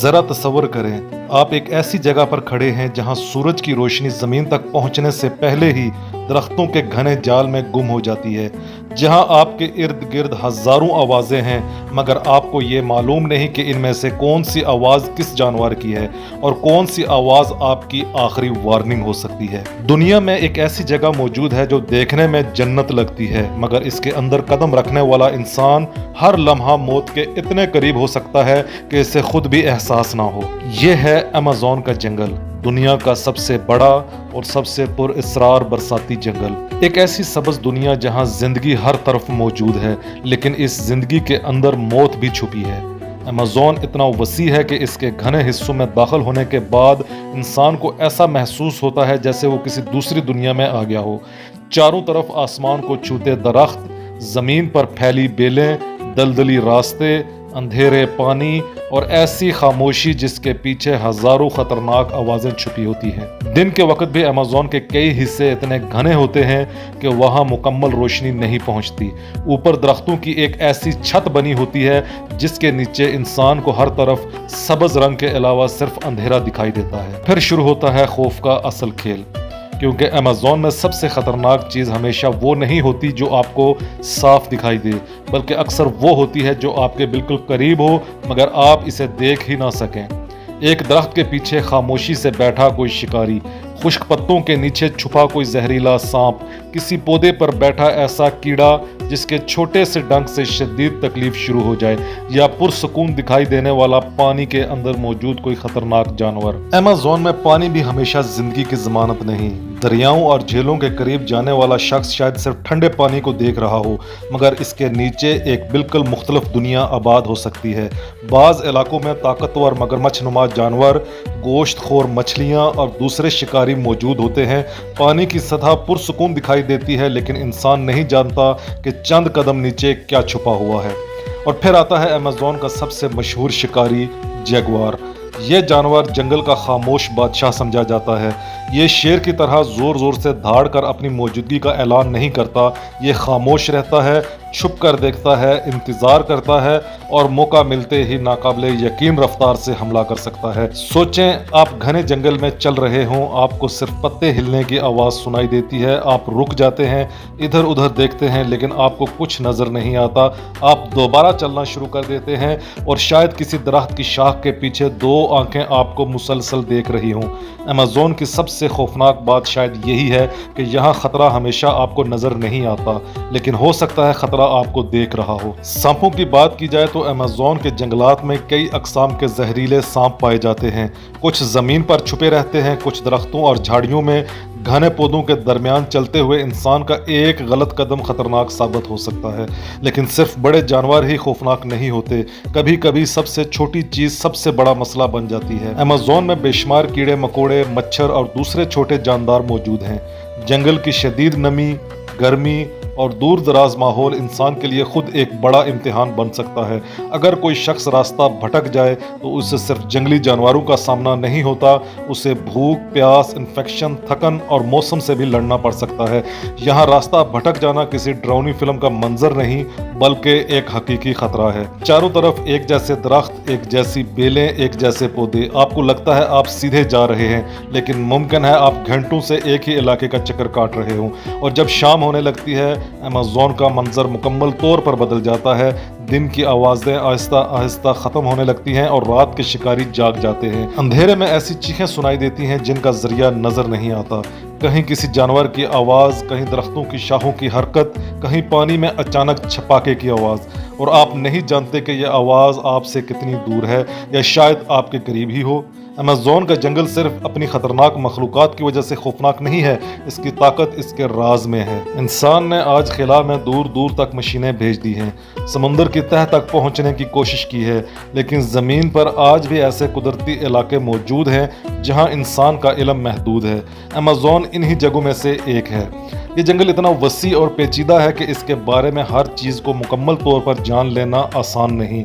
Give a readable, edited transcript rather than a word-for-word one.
ذرا تصور کریں، آپ ایک ایسی جگہ پر کھڑے ہیں جہاں سورج کی روشنی زمین تک پہنچنے سے پہلے ہی درختوں کے گھنے جال میں گم ہو جاتی ہے، جہاں آپ کے ارد گرد ہزاروں آوازیں ہیں مگر آپ کو یہ معلوم نہیں کہ ان میں سے کون سی آواز کس جانور کی ہے اور کون سی آواز آپ کی آخری وارننگ ہو سکتی ہے۔ دنیا میں ایک ایسی جگہ موجود ہے جو دیکھنے میں جنت لگتی ہے مگر اس کے اندر قدم رکھنے والا انسان ہر لمحہ موت کے اتنے قریب ہو سکتا ہے کہ اسے خود بھی احساس نہ ہو۔ یہ ہے ایمیزون کا جنگل، دنیا کا سب سے بڑا اور سب سے پر اسرار برساتی جنگل۔ ایک ایسی سبز دنیا جہاں زندگی ہر طرف موجود ہے لیکن اس زندگی کے اندر موت بھی چھپی ہے۔ ایمیزون اتنا وسیع ہے کہ اس کے گھنے حصوں میں داخل ہونے کے بعد انسان کو ایسا محسوس ہوتا ہے جیسے وہ کسی دوسری دنیا میں آ گیا ہو۔ چاروں طرف آسمان کو چھوتے درخت، زمین پر پھیلی بیلیں، دلدلی راستے، اندھیرے پانی اور ایسی خاموشی جس کے پیچھے ہزاروں خطرناک آوازیں چھپی ہوتی ہیں۔ دن کے وقت بھی ایمیزون کے کئی حصے اتنے گھنے ہوتے ہیں کہ وہاں مکمل روشنی نہیں پہنچتی۔ اوپر درختوں کی ایک ایسی چھت بنی ہوتی ہے جس کے نیچے انسان کو ہر طرف سبز رنگ کے علاوہ صرف اندھیرا دکھائی دیتا ہے۔ پھر شروع ہوتا ہے خوف کا اصل کھیل، کیونکہ ایمیزون میں سب سے خطرناک چیز ہمیشہ وہ نہیں ہوتی جو آپ کو صاف دکھائی دے، بلکہ اکثر وہ ہوتی ہے جو آپ کے بالکل قریب ہو مگر آپ اسے دیکھ ہی نہ سکیں۔ ایک درخت کے پیچھے خاموشی سے بیٹھا کوئی شکاری، خشک پتوں کے نیچے چھپا کوئی زہریلا سانپ، کسی پودے پر بیٹھا ایسا کیڑا جس کے چھوٹے سے ڈنک سے شدید تکلیف شروع ہو جائے، یا پرسکون دکھائی دینے والا پانی کے اندر موجود کوئی خطرناک جانور۔ ایمیزون میں پانی بھی ہمیشہ زندگی کی ضمانت نہیں۔ دریاؤں اور جھیلوں کے قریب جانے والا شخص شاید صرف ٹھنڈے پانی کو دیکھ رہا ہو مگر اس کے نیچے ایک بالکل مختلف دنیا آباد ہو سکتی ہے۔ بعض علاقوں میں طاقتور مگرمچھ نما جانور، گوشت خور مچھلیاں اور دوسرے شکاری موجود ہوتے ہیں۔ پانی کی سطح پرسکون دکھائی دیتی ہے لیکن انسان نہیں جانتا کہ چند قدم نیچے کیا چھپا ہوا ہے۔ اور پھر آتا ہے ایمیزون کا سب سے مشہور شکاری، جیگوار۔ یہ جانور جنگل کا خاموش بادشاہ سمجھا جاتا ہے۔ یہ شیر کی طرح زور زور سے دھاڑ کر اپنی موجودگی کا اعلان نہیں کرتا، یہ خاموش رہتا ہے، چھپ کر دیکھتا ہے، انتظار کرتا ہے اور موقع ملتے ہی ناقابل یقین رفتار سے حملہ کر سکتا ہے۔ سوچیں، آپ گھنے جنگل میں چل رہے ہوں، آپ کو صرف پتے ہلنے کی آواز سنائی دیتی ہے، آپ رک جاتے ہیں، ادھر ادھر دیکھتے ہیں لیکن آپ کو کچھ نظر نہیں آتا۔ آپ دوبارہ چلنا شروع کر دیتے ہیں اور شاید کسی درخت کی شاخ کے پیچھے دو آنکھیں آپ کو مسلسل دیکھ رہی ہوں۔ ایمیزون کی سب سے خوفناک بات شاید یہی ہے کہ یہاں خطرہ ہمیشہ آپ کو نظر نہیں آتا لیکن ہو سکتا ہے خطرہ آپ کو دیکھ رہا ہو۔ سانپوں کی بات کی جائے تو ایمیزون کے جنگلات میں کئی اقسام کے زہریلے سانپ پائے جاتے ہیں۔ کچھ زمین پر چھپے رہتے ہیں، کچھ درختوں اور جھاڑیوں میں۔ گھنے پودوں کے درمیان چلتے ہوئے انسان کا ایک غلط قدم خطرناک ثابت ہو سکتا ہے۔ لیکن صرف بڑے جانور ہی خوفناک نہیں ہوتے، کبھی کبھی سب سے چھوٹی چیز سب سے بڑا مسئلہ بن جاتی ہے۔ ایمیزون میں بے شمار کیڑے مکوڑے، مچھر اور دوسرے چھوٹے جاندار موجود ہیں۔ جنگل کی شدید نمی، گرمی اور دور دراز ماحول انسان کے لیے خود ایک بڑا امتحان بن سکتا ہے۔ اگر کوئی شخص راستہ بھٹک جائے تو اسے صرف جنگلی جانوروں کا سامنا نہیں ہوتا، اسے بھوک، پیاس، انفیکشن، تھکن اور موسم سے بھی لڑنا پڑ سکتا ہے۔ یہاں راستہ بھٹک جانا کسی ڈراؤنی فلم کا منظر نہیں بلکہ ایک حقیقی خطرہ ہے۔ چاروں طرف ایک جیسے درخت، ایک جیسی بیلیں، ایک جیسے پودے۔ آپ کو لگتا ہے آپ سیدھے جا رہے ہیں لیکن ممکن ہے آپ گھنٹوں سے ایک ہی علاقے کا چکر کاٹ رہے ہوں۔ اور جب شام ہونے لگتی ہے، ایمیزون کا منظر مکمل طور پر بدل جاتا ہے۔ دن کی آوازیں آہستہ آہستہ ختم ہونے لگتی ہیں اور رات کے شکاری جاگ جاتے ہیں۔ اندھیرے میں ایسی چیخیں سنائی دیتی ہیں جن کا ذریعہ نظر نہیں آتا، کہیں کسی جانور کی آواز، کہیں درختوں کی شاخوں کی حرکت، کہیں پانی میں اچانک چھپاکے کی آواز، اور آپ نہیں جانتے کہ یہ آواز آپ سے کتنی دور ہے یا شاید آپ کے قریب ہی ہو۔ ایمیزون کا جنگل صرف اپنی خطرناک مخلوقات کی وجہ سے خوفناک نہیں ہے، اس کی طاقت اس کے راز میں ہے۔ انسان نے آج خلا میں دور دور تک مشینیں بھیج دی ہیں، سمندر کی تہہ تک پہنچنے کی کوشش کی ہے، لیکن زمین پر آج بھی ایسے قدرتی علاقے موجود ہیں جہاں انسان کا علم محدود ہے۔ ایمیزون انہی جگہوں میں سے ایک ہے۔ یہ جنگل اتنا وسیع اور پیچیدہ ہے کہ اس کے بارے میں ہر چیز کو مکمل طور پر جان لینا آسان نہیں۔